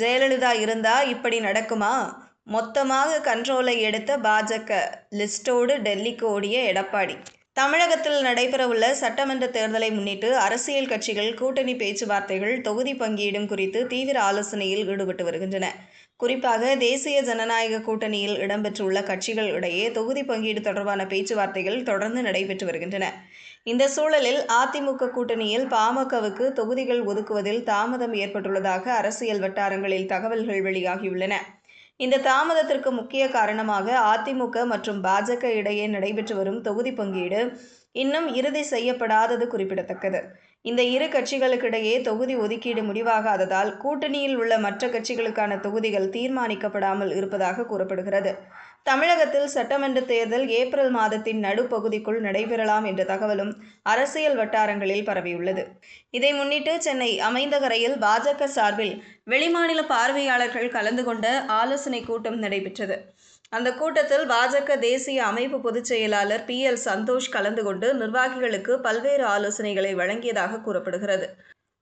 ஜெயலலிதா இருந்தா இப்படி நடக்குமா? மொத்தமாக கண்ட்ரோலை எடுத்த பாஜக, லிஸ்டோடு டெல்லிக்கு ஓடிய எடப்பாடி. தமிழகத்தில் நடைபெறவுள்ள சட்டமன்ற தேர்தலை முன்னிட்டு அரசியல் கட்சிகள் கூட்டணி பேச்சுவார்த்தைகள், தொகுதி பங்கீடும் குறித்து தீவிர ஆலோசனையில் ஈடுபட்டு வருகின்றன. குறிப்பாக தேசிய ஜனநாயக கூட்டணியில் இடம்பெற்றுள்ள கட்சிகள் இடையே தொகுதி பங்கீடு தொடர்பான பேச்சுவார்த்தைகள் தொடர்ந்து நடைபெற்று வருகின்றன. இந்த சூழலில் அதிமுக கூட்டணியில் பாமகவுக்கு தொகுதிகள் ஒதுக்குவதில் தாமதம் ஏற்பட்டுள்ளதாக அரசியல் வட்டாரங்களில் தகவல்கள் வெளியாகியுள்ளன. இந்த தாமதத்திற்கு முக்கிய காரணமாக அதிமுக மற்றும் பாஜக இடையே நடைபெற்று வரும் தொகுதி பங்கீடு இன்னும் இறுதி செய்யப்படாதது குறிப்பிடத்தக்கது. இந்த இரு கட்சிகளுக்கிடையே தொகுதி ஒதுக்கீடு முடிவாகாததால் கூட்டணியில் உள்ள மற்ற கட்சிகளுக்கான தொகுதிகள் தீர்மானிக்கப்படாமல் இருப்பதாக கூறப்படுகிறது. தமிழகத்தில் சட்டமன்ற தேர்தல் ஏப்ரல் மாதத்தின் நடுப்பகுதிக்குள் நடைபெறலாம் என்ற தகவலும் அரசியல் வட்டாரங்களில் பரவியுள்ளது. இதை முன்னிட்டு சென்னை அமைந்தகரையில் பாஜக சார்பில் வெளிமாநில பார்வையாளர்கள் கலந்து கொண்ட ஆலோசனை கூட்டம் நடைபெற்றது. அந்த கூட்டத்தில் பாஜக தேசிய அமைப்பு பொதுச் செயலாளர் PL சந்தோஷ் கலந்து கொண்டு நிர்வாகிகளுக்கு பல்வேறு ஆலோசனைகளை வழங்கியதாக கூறப்படுகிறது.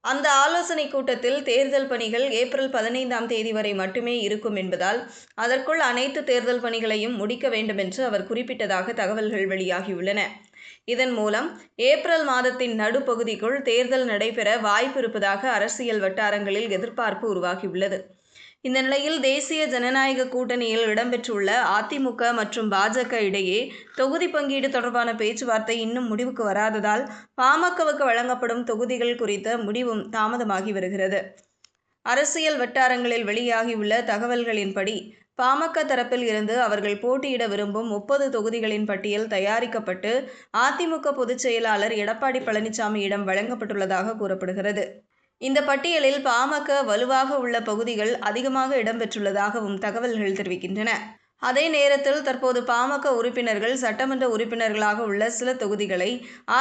அந்த ஆலோசனை கூட்டத்தில் தேர்தல் பணிகள் ஏப்ரல் 15ஆம் தேதி வரை மட்டுமே இருக்கும் என்பதால் அதற்குள் அனைத்து தேர்தல் பணிகளையும் முடிக்க வேண்டுமென்று அவர் குறிப்பிட்டதாக தகவல்கள் வெளியாகியுள்ளன. இதன் மூலம் ஏப்ரல் மாதத்தின் நடுப்பகுதிக்குள் தேர்தல் நடைபெற வாய்ப்பு இருப்பதாக அரசியல் வட்டாரங்களில் எதிர்பார்ப்பு உருவாகியுள்ளது. இந்த நிலையில் தேசிய ஜனநாயக கூட்டணியில் இடம்பெற்றுள்ள அதிமுக மற்றும் பாஜக இடையே தொகுதி பங்கீடு தொடர்பான பேச்சுவார்த்தை இன்னும் முடிவுக்கு வராததால் பாமகவுக்கு வழங்கப்படும் தொகுதிகள் குறித்த முடிவும் தாமதமாகி வருகிறது. அரசியல் வட்டாரங்களில் வெளியாகியுள்ள தகவல்களின்படி பாமக தரப்பில் இருந்து அவர்கள் போட்டியிட விரும்பும் 30 தொகுதிகளின் பட்டியல் தயாரிக்கப்பட்டு அதிமுக பொதுச் செயலாளர் எடப்பாடி பழனிசாமியிடம் வழங்கப்பட்டுள்ளதாக கூறப்படுகிறது. இந்த பட்டியலில் பாமக வலுவாக உள்ள பகுதிகள் அதிகமாக இடம்பெற்றுள்ளதாகவும் தகவல்கள் தெரிவிக்கின்றன. அதே நேரத்தில் தற்போது பாமக உறுப்பினர்கள் சட்டமன்ற உறுப்பினர்களாக உள்ள சில தொகுதிகளை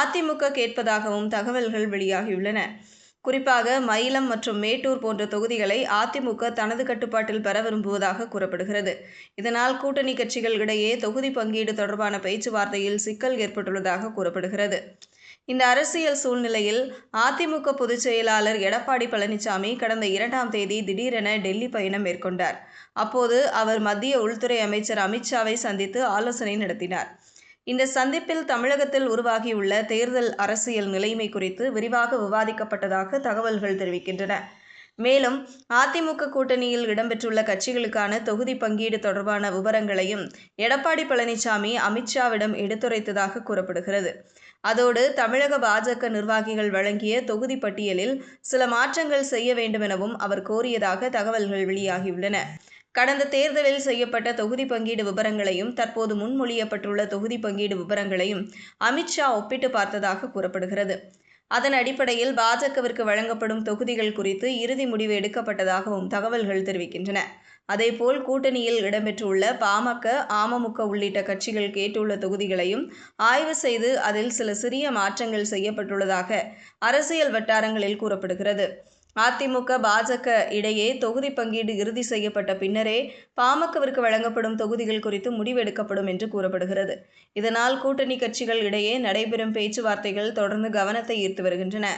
அதிமுக கேட்பதாகவும் தகவல்கள் வெளியாகியுள்ளன. குறிப்பாக மயிலம் மற்றும் மேட்டூர் போன்ற தொகுதிகளை அதிமுக தனது கட்டுப்பாட்டில் பெற விரும்புவதாக கூறப்படுகிறது. இதனால் கூட்டணி கட்சிகள் இடையே தொகுதி பங்கீடு தொடர்பான பேச்சுவார்த்தையில் சிக்கல் ஏற்பட்டுள்ளதாக கூறப்படுகிறது. இந்த அரசியல் சூழ்நிலையில் அதிமுக பொதுச் செயலாளர் எடப்பாடி பழனிசாமி கடந்த 2ஆம் தேதி திடீரென டெல்லி பயணம் மேற்கொண்டார். அப்போது அவர் மத்திய உள்துறை அமைச்சர் அமித்ஷாவை சந்தித்து ஆலோசனை நடத்தினார். இந்த சந்திப்பில் தமிழகத்தில் உருவாகியுள்ள தேர்தல் அரசியல் நிலைமை குறித்து விரிவாக விவாதிக்கப்பட்டதாக தகவல்கள் தெரிவிக்கின்றன. மேலும் அதிமுக கூட்டணியில் இடம்பெற்றுள்ள கட்சிகளுக்கான தொகுதி பங்கீடு தொடர்பான விவரங்களையும் எடப்பாடி பழனிசாமி அமித்ஷாவிடம் எடுத்துரைத்ததாக கூறப்படுகிறது. அதோடு தமிழக பாஜக நிர்வாகிகள் வழங்கிய தொகுதி பட்டியலில் சில மாற்றங்கள் செய்ய வேண்டுமெனவும் அவர் கோரியதாக தகவல்கள் வெளியாகியுள்ளன. கடந்த தேர்தலில் செய்யப்பட்ட தொகுதி பங்கீடு விவரங்களையும் தற்போது முன்மொழியப்பட்டுள்ள தொகுதி பங்கீடு விவரங்களையும் அமித்ஷா ஒப்பிட்டு பார்த்ததாக கூறப்படுகிறது. அதன் அடிப்படையில் பாஜகவிற்கு வழங்கப்படும் தொகுதிகள் குறித்து இறுதி முடிவு எடுக்கப்பட்டதாகவும் தகவல்கள் தெரிவிக்கின்றன. அதேபோல் கூட்டணியில் இடம்பெற்றுள்ள பாமக, அமமுக உள்ளிட்ட கட்சிகள் கேட்டுள்ள தொகுதிகளையும் ஆய்வு செய்து அதில் சில சிறிய மாற்றங்கள் செய்யப்பட்டுள்ளதாக அரசியல் வட்டாரங்களில் கூறப்படுகிறது. அதிமுக, பாஜக இடையே தொகுதி பங்கீடு இறுதி செய்யப்பட்ட பின்னரே பாமகவிற்கு வழங்கப்படும் தொகுதிகள் குறித்து முடிவெடுக்கப்படும் என்று கூறப்படுகிறது. இதனால் கூட்டணி கட்சிகள் இடையே நடைபெறும் பேச்சுவார்த்தைகள் தொடர்ந்து கவனத்தை ஈர்த்து வருகின்றன.